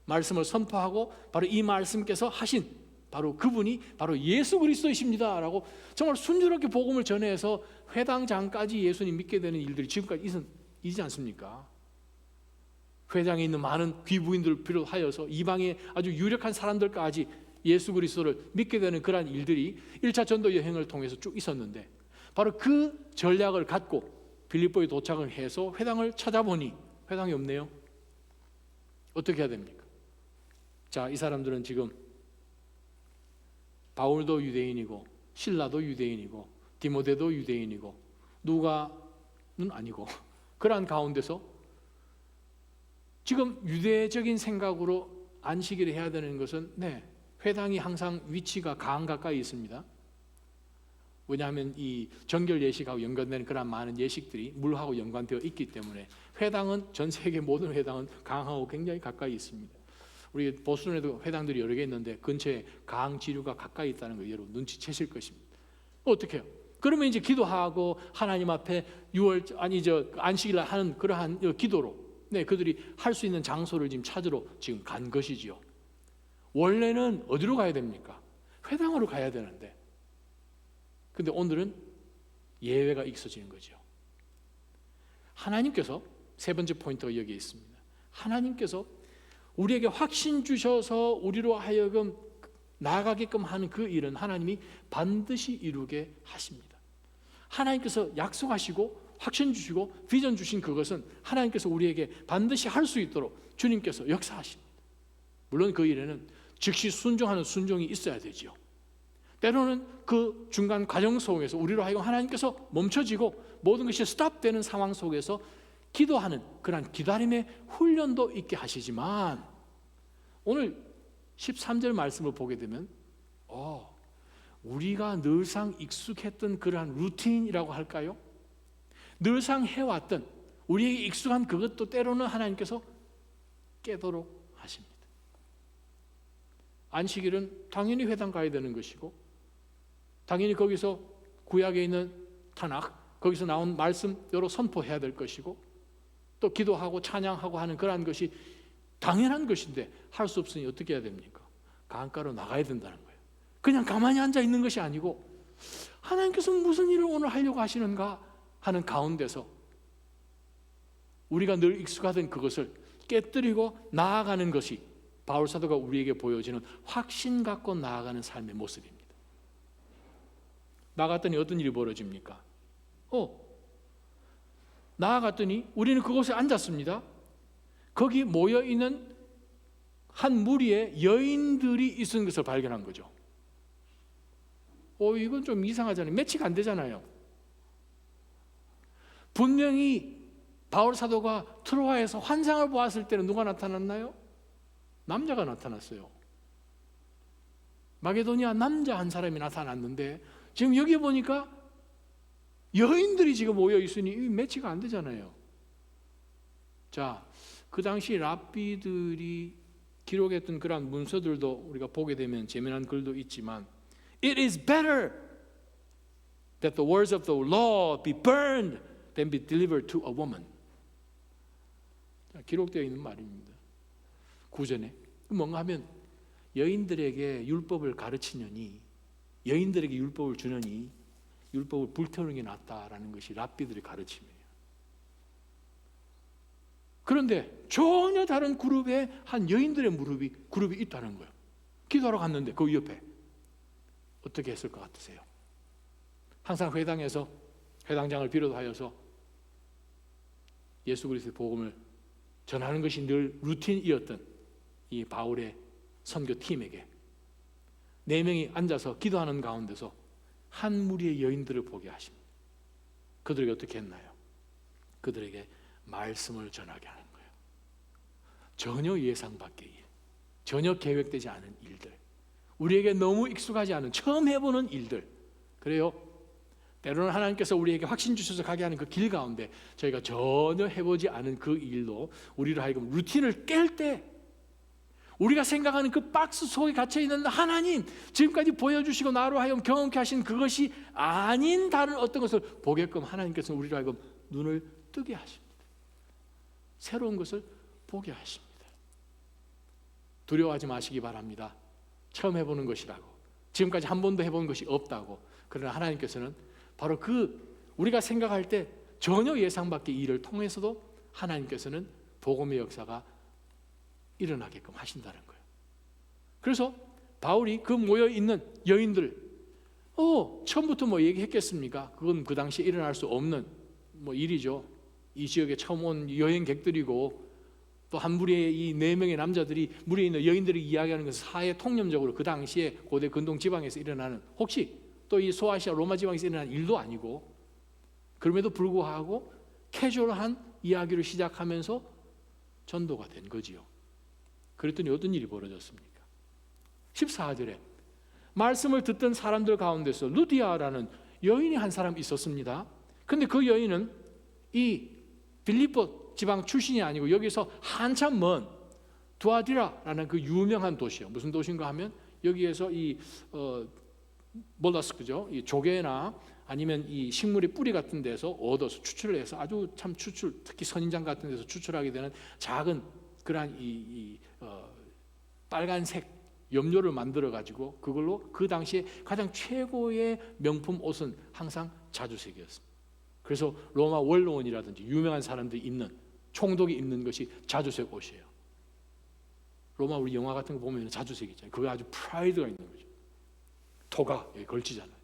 말씀을 선포하고 바로 이 말씀께서 하신 바로 그분이 바로 예수 그리스도이십니다 라고 정말 순조롭게 복음을 전해서 회당장까지 예수님 믿게 되는 일들이 지금까지 있지 않습니까? 회당에 있는 많은 귀부인들을 비롯하여서 이방의 아주 유력한 사람들까지 예수 그리스도를 믿게 되는 그러한 일들이 1차 전도 여행을 통해서 쭉 있었는데 바로 그 전략을 갖고 빌립보에 도착을 해서 회당을 찾아보니 회당이 없네요. 어떻게 해야 됩니까? 자, 이 사람들은 지금 바울도 유대인이고 실라도 유대인이고 디모데도 유대인이고 누가는 아니고 그러한 가운데서 지금 유대적인 생각으로 안식일을 해야 되는 것은 회당이 항상 위치가 강 가까이 있습니다. 왜냐하면 이 정결 예식하고 연관되는 그런 많은 예식들이 물하고 연관되어 있기 때문에 회당은 전 세계 모든 회당은 강하고 굉장히 가까이 있습니다. 우리 보스턴에도 회당들이 여러 개 있는데 근처에 강 지류가 가까이 있다는 걸 여러분 눈치채실 것입니다. 어떻게 해요? 그러면 이제 기도하고 하나님 앞에 안식일 날 하는 그러한 기도로 그들이 할 수 있는 장소를 지금 찾으러 지금 간 것이지요. 원래는 어디로 가야 됩니까? 회당으로 가야 되는데 근데 오늘은 예외가 있어지는 거죠. 하나님께서 세 번째 포인트가 여기에 있습니다. 하나님께서 우리에게 확신 주셔서 우리로 하여금 나아가게끔 하는 그 일은 하나님이 반드시 이루게 하십니다. 하나님께서 약속하시고 확신 주시고 비전 주신 그것은 하나님께서 우리에게 반드시 할 수 있도록 주님께서 역사하십니다. 물론 그 일에는 즉시 순종하는 순종이 있어야 되지요. 때로는 그 중간 과정 속에서 우리로 하여금 하나님께서 멈춰지고 모든 것이 스탑되는 상황 속에서 기도하는 그런 기다림의 훈련도 있게 하시지만 오늘 13절 말씀을 보게 되면 우리가 늘상 익숙했던 그러한 루틴이라고 할까요? 늘상 해왔던 우리에게 익숙한 그것도 때로는 하나님께서 깨도록 하십니다. 안식일은 당연히 회당 가야 되는 것이고 당연히 거기서 구약에 있는 타낙 거기서 나온 말씀대로 선포해야 될 것이고 또 기도하고 찬양하고 하는 그러한 것이 당연한 것인데 할 수 없으니 어떻게 해야 됩니까? 강가로 나가야 된다는 거예요. 그냥 가만히 앉아 있는 것이 아니고 하나님께서 무슨 일을 오늘 하려고 하시는가 하는 가운데서 우리가 늘 익숙하던 그것을 깨뜨리고 나아가는 것이 바울 사도가 우리에게 보여지는 확신 갖고 나아가는 삶의 모습입니다. 나갔더니 어떤 일이 벌어집니까? 나아갔더니 우리는 그곳에 앉았습니다. 거기 모여있는 한 무리의 여인들이 있는 것을 발견한 거죠. 이건 좀 이상하잖아요. 매치가 안 되잖아요. 분명히 바울 사도가 트로아에서 환상을 보았을 때는 누가 나타났나요? 남자가 나타났어요. 마게도니아 남자 한 사람이 나타났는데 지금 여기 보니까 여인들이 지금 모여 있으니 매치가 안 되잖아요. 자, 그 당시 랍비들이 기록했던 그런 문서들도 우리가 보게 되면 재미난 글도 있지만 It is better that the words of the law be burned than be delivered to a woman. 자, 기록되어 있는 말입니다. 구전에 뭔가 하면 여인들에게 율법을 가르치느니 여인들에게 율법을 주느니 율법을 불태우는 게 낫다라는 것이 랍비들의 가르침이에요. 그런데 전혀 다른 그룹의 한 여인들의 그룹이 있다는 거예요. 기도하러 갔는데 그 옆에 어떻게 했을 것 같으세요? 항상 회당에서 회당장을 비롯하여서 예수 그리스도의 복음을 전하는 것이 늘 루틴이었던 이 바울의 선교팀에게 4명이 앉아서 기도하는 가운데서 한 무리의 여인들을 보게 하십니다. 그들에게 어떻게 했나요? 그들에게 말씀을 전하게 하는 거예요. 전혀 예상 밖의 일, 전혀 계획되지 않은 일들, 우리에게 너무 익숙하지 않은 처음 해보는 일들. 그래요. 때로는 하나님께서 우리에게 확신 주셔서 가게 하는 그 길 가운데 저희가 전혀 해보지 않은 그 일로 우리를 하여금 루틴을 깰 때 우리가 생각하는 그 박스 속에 갇혀있는 하나님, 지금까지 보여주시고 나로 하여금 경험케 하신 그것이 아닌 다른 어떤 것을 보게끔 하나님께서는 우리를 하여금 눈을 뜨게 하십니다. 새로운 것을 보게 하십니다. 두려워하지 마시기 바랍니다. 처음 해보는 것이라고, 지금까지 한 번도 해본 것이 없다고. 그러나 하나님께서는 바로 그 우리가 생각할 때 전혀 예상 밖의 일을 통해서도 하나님께서는 복음의 역사가 일어나게끔 하신다는 거예요. 그래서 바울이 그 모여있는 여인들, 처음부터 뭐 얘기했겠습니까? 그건 그 당시에 일어날 수 없는 일이죠. 이 지역에 처음 온 여행객들이고 또 한 무리의 이 4명의 남자들이 무리에 있는 여인들이 이야기하는 것은 사회 통념적으로 그 당시에 고대 근동 지방에서 일어나는, 혹시 또 이 소아시아 로마 지방에서 일어나는 일도 아니고, 그럼에도 불구하고 캐주얼한 이야기를 시작하면서 전도가 된 거지요. 그랬더니 어떤 일이 벌어졌습니까? 14절에 말씀을 듣던 사람들 가운데서 루디아라는 여인이 한 사람 있었습니다. 근데 그 여인은 이 빌립보 지방 출신이 아니고 여기서 한참 먼 두아디라라는 그 유명한 도시요. 무슨 도시인가 하면 여기에서 이 몰라스크죠. 이 조개나 아니면 이 식물의 뿌리 같은 데서 얻어서 추출을 해서 아주 참 특히 선인장 같은 데서 추출하게 되는 작은 그러한 빨간색 염료를 만들어 가지고 그걸로 그 당시에 가장 최고의 명품 옷은 항상 자주색이었습니다. 그래서 로마 원로원이라든지 유명한 사람들이 입는, 총독이 입는 것이 자주색 옷이에요. 로마 우리 영화 같은 거 보면 자주색 있잖아요. 그게 아주 프라이드가 있는 거죠. 토가 여기 걸치잖아요.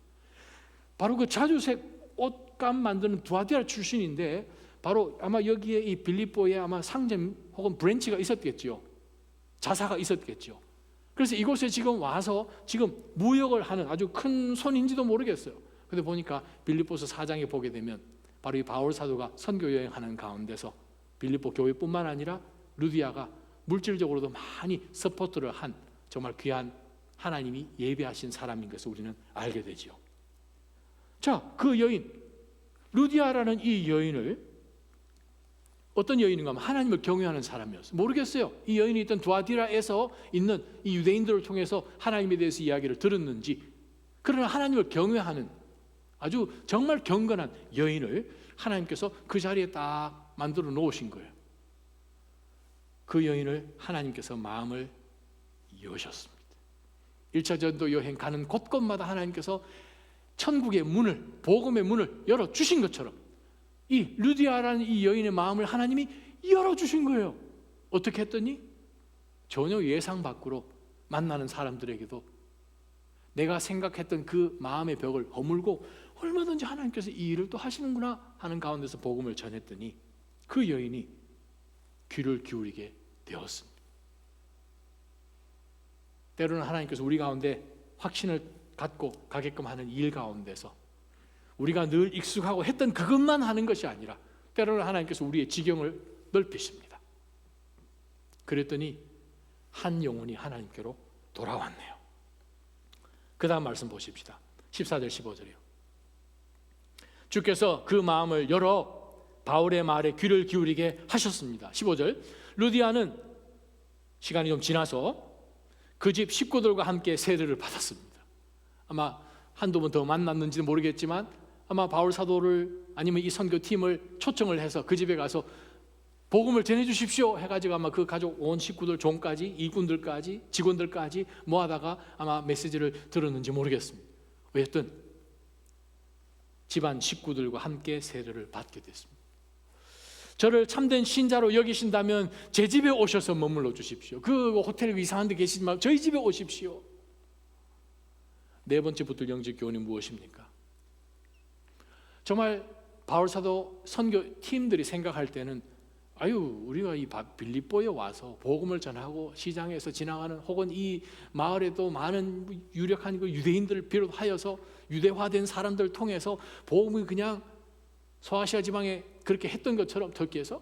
바로 그 자주색 옷감 만드는 두아디라 출신인데, 바로 아마 여기에 이 빌립보에 아마 상점 혹은 브랜치가 있었겠죠. 자사가 있었겠죠. 그래서 이곳에 지금 와서 지금 무역을 하는 아주 큰 손인지도 모르겠어요. 근데 보니까 빌립보서 4장에 보게 되면 바로 이 바울 사도가 선교 여행하는 가운데서 빌립보 교회뿐만 아니라 루디아가 물질적으로도 많이 서포트를 한 정말 귀한 하나님이 예배하신 사람인 것을 우리는 알게 되지요. 자, 그 여인 루디아라는 이 여인을 어떤 여인인가 하면 하나님을 경외하는 사람이었어요. 모르겠어요. 이 여인이 있던 두아디라에서 있는 이 유대인들을 통해서 하나님에 대해서 이야기를 들었는지, 그러나 하나님을 경외하는 아주 정말 경건한 여인을 하나님께서 그 자리에 딱 만들어 놓으신 거예요. 그 여인을 하나님께서 마음을 여셨습니다. 1차 전도 여행 가는 곳곳마다 하나님께서 천국의 문을, 복음의 문을 열어주신 것처럼 이 루디아라는 이 여인의 마음을 하나님이 열어주신 거예요. 어떻게 했더니 전혀 예상 밖으로 만나는 사람들에게도 내가 생각했던 그 마음의 벽을 허물고 얼마든지 하나님께서 이 일을 또 하시는구나 하는 가운데서 복음을 전했더니 그 여인이 귀를 기울이게 되었습니다. 때로는 하나님께서 우리 가운데 확신을 갖고 가게끔 하는 일 가운데서 우리가 늘 익숙하고 했던 그것만 하는 것이 아니라 때로는 하나님께서 우리의 지경을 넓히십니다. 그랬더니 한 영혼이 하나님께로 돌아왔네요. 그 다음 말씀 보십시다. 14절 15절이요. 주께서 그 마음을 열어 바울의 말에 귀를 기울이게 하셨습니다. 15절. 루디아는 시간이 좀 지나서 그 집 식구들과 함께 세례를 받았습니다. 아마 한두 번 더 만났는지는 모르겠지만 아마 바울 사도를 아니면 이 선교팀을 초청을 해서 그 집에 가서 복음을 전해주십시오 해가지고 아마 그 가족 온 식구들, 종까지, 일꾼들까지, 직원들까지 모아다가 아마 메시지를 들었는지 모르겠습니다. 어쨌든 집안 식구들과 함께 세례를 받게 됐습니다. 저를 참된 신자로 여기신다면 제 집에 오셔서 머물러 주십시오. 그 호텔 이상한 데 계시지 말고 저희 집에 오십시오. 네 번째 붙들 영적 교훈이 무엇입니까? 정말 바울 사도 선교 팀들이 생각할 때는 우리가 이 빌립보에 와서 복음을 전하고 시장에서 지나가는 혹은 이 마을에도 많은 유력한 그 유대인들을 비롯하여서 유대화된 사람들을 통해서 복음이 그냥 소아시아 지방에 그렇게 했던 것처럼 터키에서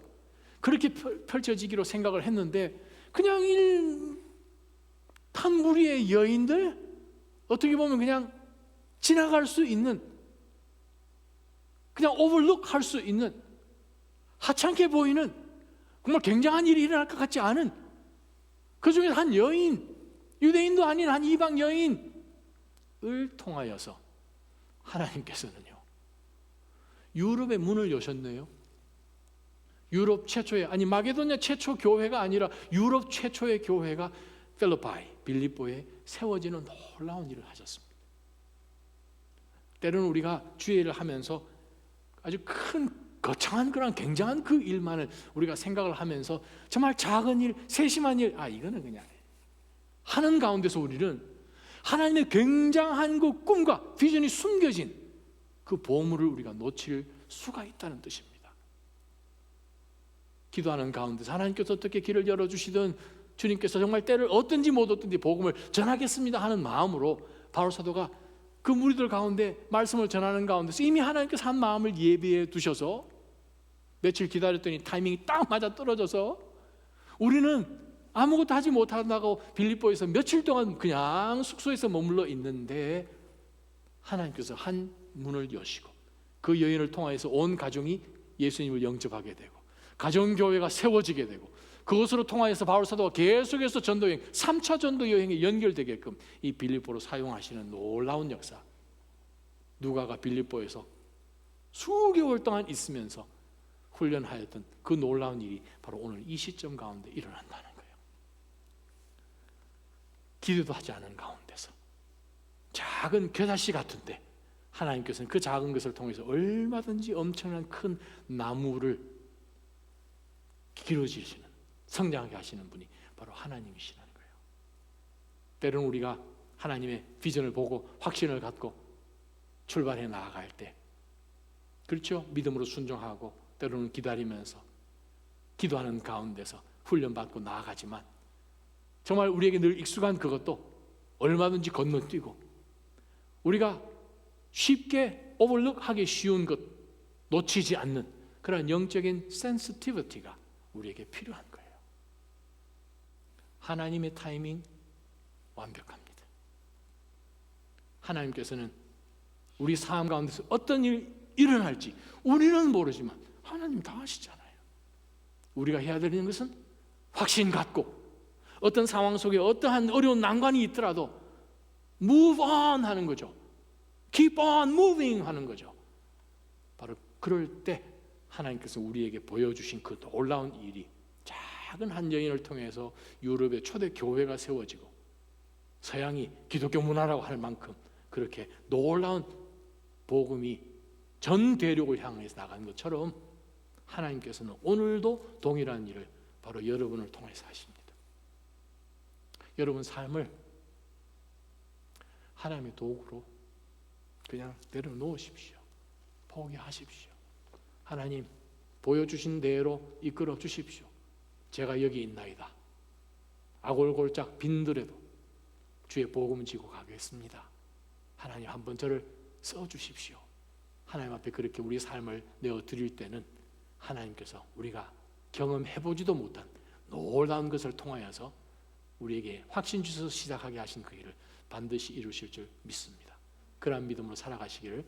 그렇게 펼쳐지기로 생각을 했는데 그냥 한 무리의 여인들 어떻게 보면 그냥 지나갈 수 있는 그냥 오버룩 할 수 있는 하찮게 보이는 정말 굉장한 일이 일어날 것 같지 않은 그 중에 한 여인, 유대인도 아닌 한 이방 여인을 통하여서 하나님께서는요 유럽의 문을 여셨네요. 유럽 최초의 마게도냐 최초 교회가 아니라 유럽 최초의 교회가 필리포이, 빌립보에 세워지는 놀라운 일을 하셨습니다. 때로는 우리가 주의 일을 하면서 아주 큰 거창한 그런 굉장한 그 일만을 우리가 생각을 하면서 정말 작은 일, 세심한 일, 이거는 그냥 하는 가운데서 우리는 하나님의 굉장한 그 꿈과 비전이 숨겨진 그 보물을 우리가 놓칠 수가 있다는 뜻입니다. 기도하는 가운데서 하나님께서 어떻게 길을 열어주시든 주님께서 정말 때를 얻든지 못 얻든지 복음을 전하겠습니다 하는 마음으로 바울 사도가 그 무리들 가운데 말씀을 전하는 가운데서 이미 하나님께서 한 마음을 예비해 두셔서 며칠 기다렸더니 타이밍이 딱 맞아 떨어져서 우리는 아무것도 하지 못한다고 빌립보에서 며칠 동안 그냥 숙소에서 머물러 있는데 하나님께서 한 문을 여시고 그 여인을 통하여서 온 가정이 예수님을 영접하게 되고 가정교회가 세워지게 되고 그것으로 통하여서 바울 사도가 계속해서 전도여행 3차 전도 여행에 연결되게끔 이 빌립보로 사용하시는 놀라운 역사. 누가가 빌립보에서 수개월 동안 있으면서 훈련하였던 그 놀라운 일이 바로 오늘 이 시점 가운데 일어난다는 거예요. 기도도 하지 않은 가운데서 작은 겨자씨 같은데 하나님께서는 그 작은 것을 통해서 얼마든지 엄청난 큰 나무를 길어지시는 성장하게 하시는 분이 바로 하나님이시라는 거예요. 때로는 우리가 하나님의 비전을 보고 확신을 갖고 출발해 나아갈 때 그렇죠? 믿음으로 순종하고 때로는 기다리면서 기도하는 가운데서 훈련받고 나아가지만 정말 우리에게 늘 익숙한 그것도 얼마든지 건너뛰고 우리가 쉽게 오버룩하기 쉬운 것 놓치지 않는 그런 영적인 센시티비티가 우리에게 필요한 거예요. 하나님의 타이밍 완벽합니다. 하나님께서는 우리 삶 가운데서 어떤 일이 일어날지 우리는 모르지만 하나님 다 아시잖아요. 우리가 해야 되는 것은 확신 갖고 어떤 상황 속에 어떠한 어려운 난관이 있더라도 move on 하는 거죠. keep on moving 하는 거죠. 바로 그럴 때 하나님께서 우리에게 보여주신 그 놀라운 일이 작은 한 여인을 통해서 유럽의 초대 교회가 세워지고 서양이 기독교 문화라고 할 만큼 그렇게 놀라운 복음이 전 대륙을 향해서 나가는 것처럼 하나님께서는 오늘도 동일한 일을 바로 여러분을 통해서 하십니다. 여러분 삶을 하나님의 도구로 그냥 내려놓으십시오. 포기하십시오. 하나님 보여주신 대로 이끌어 주십시오. 제가 여기 있나이다. 아골골짝 빈들에도 주의 복음 지고 가겠습니다. 하나님 한번 저를 써주십시오. 하나님 앞에 그렇게 우리 삶을 내어드릴 때는 하나님께서 우리가 경험해보지도 못한 놀라운 것을 통하여서 우리에게 확신 주셔서 시작하게 하신 그 일을 반드시 이루실 줄 믿습니다. 그러한 믿음으로 살아가시기를